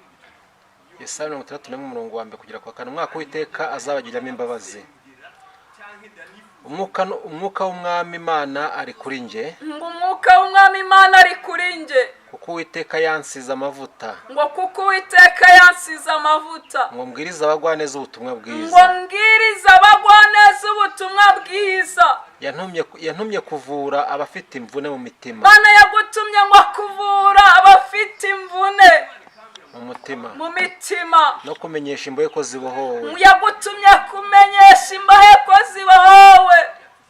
Yesaya 31 umurongo wa mbere kugera ku wa 4. Umwaka w'Iteka azabagiriramo imbabazi. Umwuka w'Umwami Imana ari kuri nje. Ngo umwuka w'Umwami Imana ari kuri nje. Kuko Uwiteka yansize amavuta. Ngo kuko Uwiteka yansize amavuta. Ngo mbwiriza abagwaneza ubutumwa bwiza. Ngo mbwiriza abagwaneza ubutumwa bwiza. Yantumye kuvura abafite imvune mu mitima. Mana yagutumye ngo kuvura abafite imvune mu mitima. No kumenyesha imbohe ko zibohowe. Yagutumye kumenyesha imbohe ko zibohowe.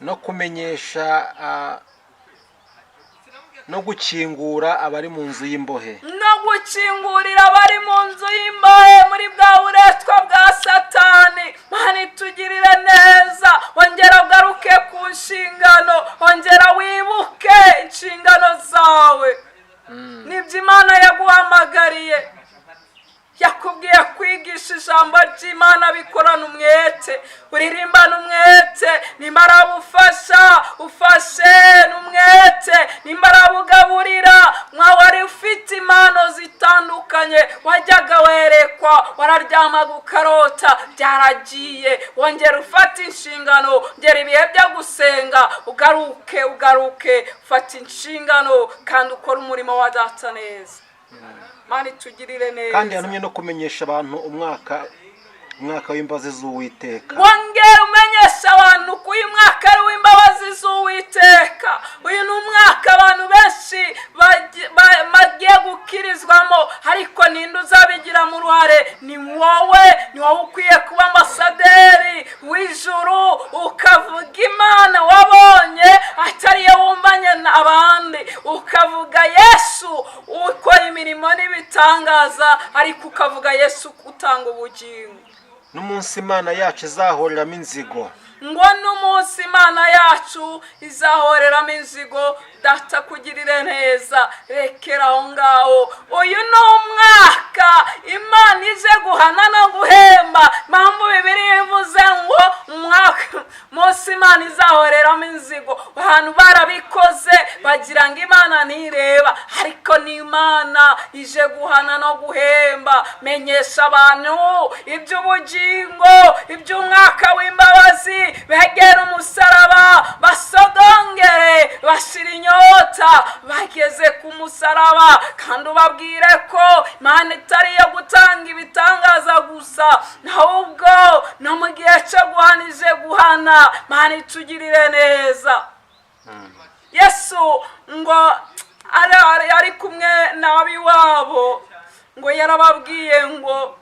No kumenyesha no gukingura abari mu nzu y'imbohe. No gukingurira abari mu nzu y'imbohe muri bwa buretwa bwa Satani. Mana itugirire neza. Ongera ugaruke ku nshingano. Ongera wibuke inshingano zawe. Nibyo Imana yaguhamagariye. Yakubwiye kwigisha ijambo ry'Imana bikorana umwete. Uririmbana umwete. Nimara bufasha ufashe n'umwete. Nimara bugaburira mwawari ufite impano zitandukanye. Wajyaga werekwa, wararyamaga ukarota, byaragiye. Wongera ufata inshingano. Ngera ibihe byo gusenga. Ugaruke ufata inshingano kandi ukora umurimo wa Data neza. Mana itugirire neza. Kandi yantumye no kumenyesha abantu umwaka w'imbabazi z'Uwiteka. Wongera umenyesha abantu ko uyu mwaka ari w'imbabazi z'Uwiteka. Uyu ni umwaka abantu benshi bagiye gukirizwamo, ariko ninde uzabigiramo uruhare? Ni wowe ukwiye kuba ambasaderi w'ijuru, ukavuga Imana wabonye atari yo wumvanye abandi, ukavuga Yesu ukora imirimo n'ibitangaza, ariko ukavuga Yesu utanga ubugingo. N'umunsi Imana yacu izahoreramo inzigo. Ngo n'umunsi Imana yacu izahoreramo inzigo. Data kugirire neza. Rekera aho ngaho. Uyu ni umwaka Imana ije guhana no guhemba. Mpamvu Bibiliya ivuze ngo umunsi Imana izahoreramo inzigo. Abantu barabikoze bagira ngo Imana ntireba, ariko ni Imana ije guhana no guhemba. Menyesha abantu iby'ubugingo, iby'umwaka w'imbabazi. Begera umusaraba, basogongere, bashira inyota. Bageze ku musaraba kandi ubabwire ko Imana itari yo gutanga ibitangaza gusa, ahubwo no mu gihe cyo guhanije guhana. Imana itugirire neza. Yesu ngo ari kumwe n'abiwabo, ngo yarababwiye ngo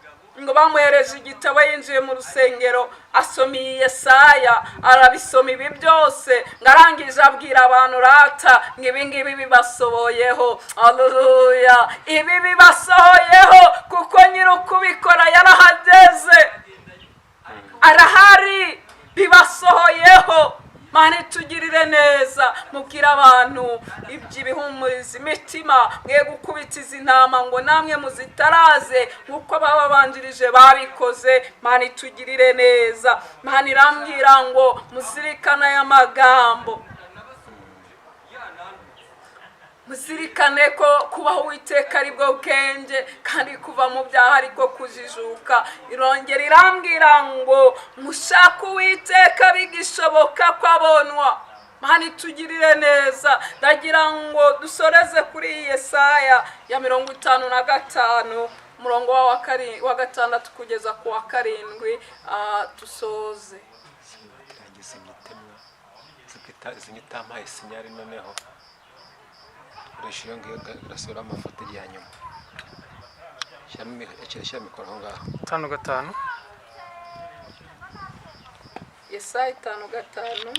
bamuhereje igitabo. Yinjiye mu rusengero asoma Yesaya, arabisoma ibi byose, ngarangije abwira abantu rata ngibi ngibi bibasohoyeho. Haleluya. Ibi bibasohoyeho kuko nyir'ukubikora yarahageze, arahari. Bibasohoyeho. Mana itugirire neza, mubwire abantu iby'ibihumuriza imitima, mwe gukubita izi ntama ngo namwe muzitaraze nk'uko ababanjirije babikoze. Mana itugirire neza. Mana irambwira ngo muzirikane aya magambo, muzirikane ko kubaho Uwiteka ari bwo bwenge, kandi kuva mu byaha ariko kujijuka. Irongera irambwira ngo mushake Uwiteka bigishoboka ko abonwa. Mana itugirire neza. Ndagira ngo dusoreze kuri Yesaya ya 55 umurongo wa gatandatu kugeza ku wa 7 dusoze. Zinyitampaye sinyari noneho urashira ngiyo gasura amafoto ya nyuma. Shyira mikoro aho ngaho. 5:5 Yesaya 5:5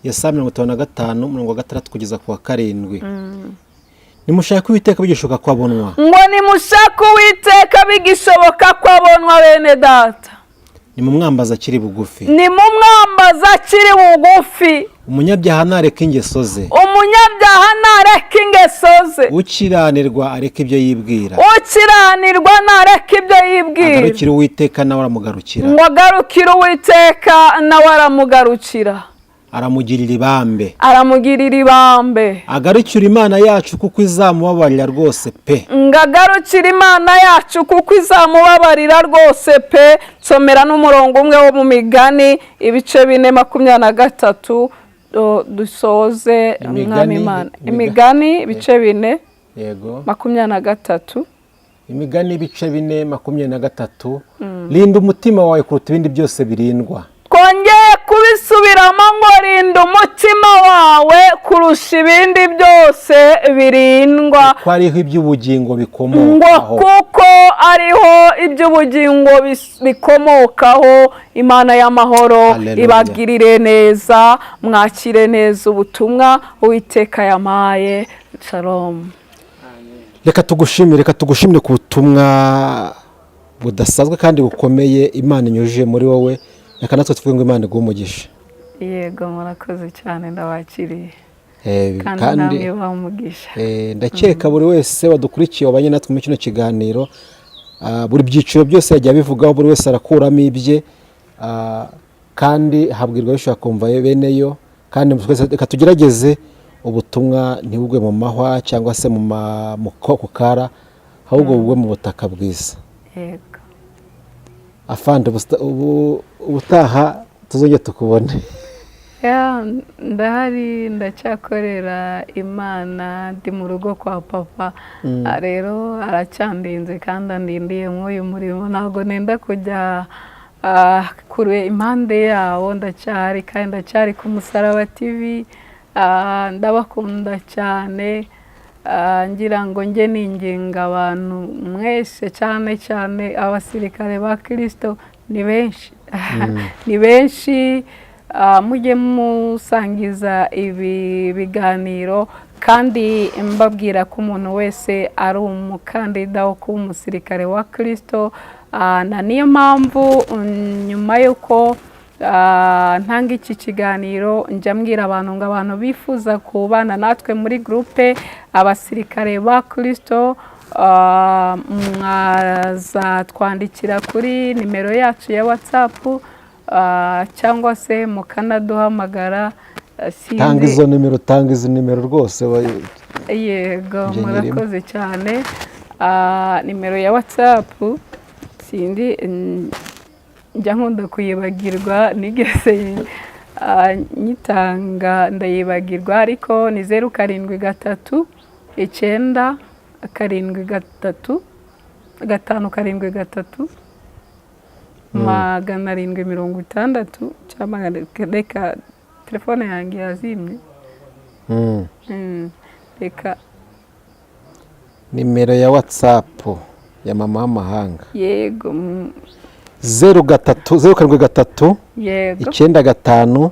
Yesaya 55 umurongo wa 6 kugeza ku wa 7. Nimushaka Uwiteka bigishoboka ko abonwa. Ngo nimushaka Uwiteka bigishoboka ko abonwa bene data. Nimumwambaza akiri bugufi. Nimumwambaza akiri bugufi. Umunyabyaha nareka ingeso ze. Umunyabyaha nareka ingeso ze. Ukiranirwa areka ibyo yibwira. Ukiranirwa nareka ibyo yibwira. Agarukira Uwiteka nawe aramugarukira. Ngo agarukira Uwiteka nawe aramugarukira. Aramugirira ibambe. Aramugirira ibambe. Agarukira Imana yacu kuko izamubabarira rwose pe. Ngagarukira Imana yacu kuko izamubabarira rwose pe. Somera n'umurongo umwe wo mu Migani ibice 4:23 dusoze Mwami Imana. Imigani ibice 4 yego 23. Imigani ibice 4:23. Linda umutima wawe kuruta ibindi byose birindwa. Twongeye kubisubiramo ngo rinda umutima wawe kurusha ibindi byose birindwa. Ko ariho iby'ubugingo bikomokaho. Kuko ariho iby'ubugingo bikomokaho. Imana y'amahoro ibagirire neza, mwakire neza ubutumwa Uwiteka yamaye. Shalom. Reka tugushimire ku butumwa budasanzwe kandi bukomeye Imana inyujije muri wowe. Reka natwe tuvuge ngo Imana iguhe umugisha. Yego murakoze cyane ndabakiriye. Kandi namwe bamugisha. Ndakeka buri wese wadukurikiye wabanye natwe mu kino kiganiro, buri byiciro byose yajya bivugaho, buri wese arakuramo ibye, kandi habwirwa bishobora kumva beneyo, kandi reka tugerageze ubutumwa ntibugwe mu mahwa cyangwa se mu kokara, ahubwo bugwe mu butaka bwiza. Yego. Afande ubutaha tuzongera tukubone. Ndahari ndacyakorera Imana, ndi mu rugo kwa papa. Rero aracyandinze kandi andindiye nk'uyu murimo, ntabwo nenda kujya kure impande yawo. Ndacyari kandi ndacyari ku Musaraba TV. Ndabakunda cyane. Ngira ngo njye ninginga abantu mwese, cyane cyane abasirikare ba Kristo ni benshi. Ni benshi. Mujye musangiza ibi biganiro, kandi mbabwira ko umuntu wese ari umukandida wo kuba umusirikare wa Kristo. Na niyo mpamvu nyuma yuko ntanga iki kiganiro njya mbwira abantu ngo abantu bifuza kubana natwe muri groupe abasirikare ba Kristo, mwazatwandikira kuri nimero yacu ya WhatsApp, cyangwa se mukanaduhamagara. Tanga izo nimero rwose. Yego murakoze cyane. Nimero ya WhatsApp sindi njya nkunda kuyibagirwa, nigeze nyitanga ndayibagirwa, ariko ni 073 9 7 573 760 cyangwa reka telefone yanjye yazimye. Reka nimero ya WhatsApp ya mama w'amahanga. Yego 073 yego 95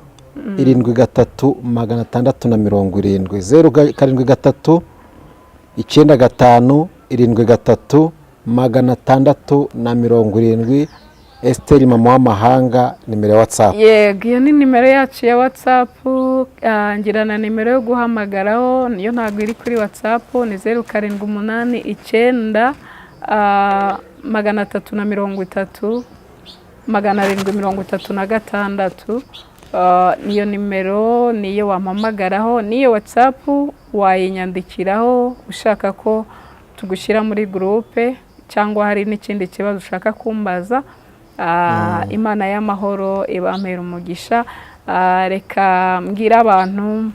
73 670 073 95 73 670 Esther mama w'amahanga, nimero ya WhatsApp. Yego, iyo ni nimero yacu ya WhatsApp. Ngira na nimero yo guhamagaraho, niyo ntabwo iri kuri WhatsApp, ni 0789 330 736. Niyo nimero niyo wampamagaraho, niyo WhatsApp wayinyandikiraho ushaka ko tugushyira muri groupe, cyangwa hari n'ikindi kibazo ushaka kumbaza. Imana y'amahoro ibampera umugisha. Reka mbwira abantu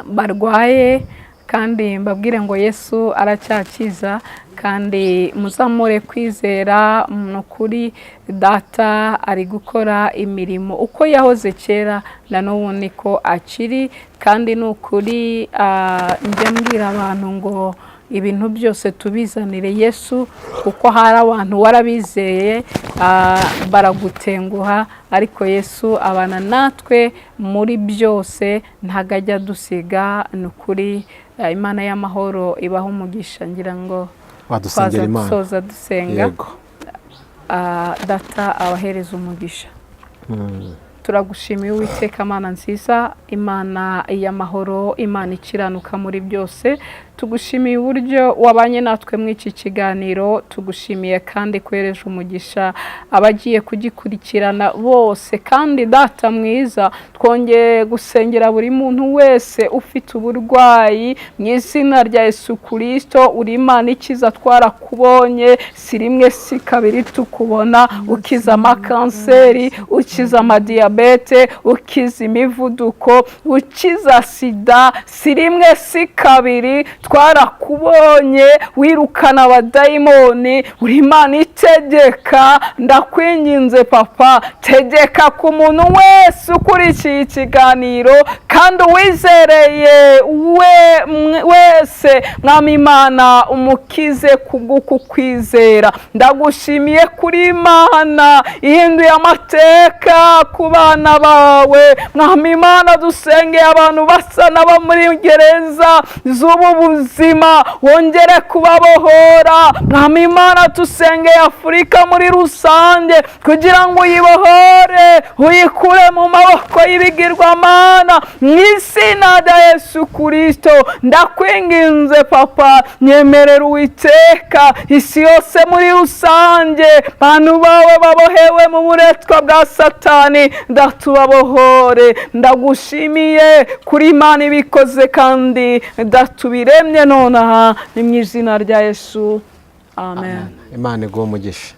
barwaye kandi mbabwire ngo Yesu aracyakiza, kandi muzamure kwizera. Nukuri data ari gukora imirimo uko yahoze kera na n'ubu niko akiri, kandi nukuri njya mbwira abantu ngo ibintu byose tubizanire Yesu, kuko hari abantu warabizeye baragutenguha, ariko Yesu abana natwe muri byose, ntago ajya dusiga. Nukuri Imana y'amahoro ibaho umugisha. Ngira ngo wadusengera Imana soza dusenga. Data abahereza umugisha. Turagushimiye Uwiteka Mana nziza, Imana y'amahoro, Imana ikiranuka muri byose. Tugushimiye uburyo wabanye natwe mu iki kiganiro, tugushimiye kandi kwereje umugisha abagiye kugikurikirana bose. Kandi data mwiza, twongeye gusengera buri muntu wese ufite uburwayi mu izina rya Yesu Kristo. Uri Imana ikiza, twarakubonye si rimwe si kabiri tukubona, ukiza amakanseri, ukiza amadiyabete, ukiza imivuduko, ukiza sida, si rimwe si kabiri twarakubonye wirukana abadayimoni. Uri Imana itegeka. Ndakwinginze Papa, tegeka ku muntu wese ukurikiye ikiganiro kandi uwizereye wese, Mwami Imana umukize kubw'uku kwizera. Ndagushimiye kuri Imana ihinduye amateka ku bana bawe. Mwami Imana dusengeye abantu basa n'aba muri gereza z'ubu buzima, wongere kubabohora. Mwami Imana dusengeye Afurika muri rusange kugira ngo uyibohore, uyikure mu maboko y'ibigirwamana mu izina rya Yesu Kristo. Ndakwinginze Papa, nyemerera Uwiteka isi yose muri rusange, abantu bawe babohewe mu buretwa bwa Satani, ndatubabohore. Ndagushimiye kuri Imana ibikoze kandi ndatubiremye nonaha, ni mu izina rya Yesu. Amen. Imana iguhe umugisha.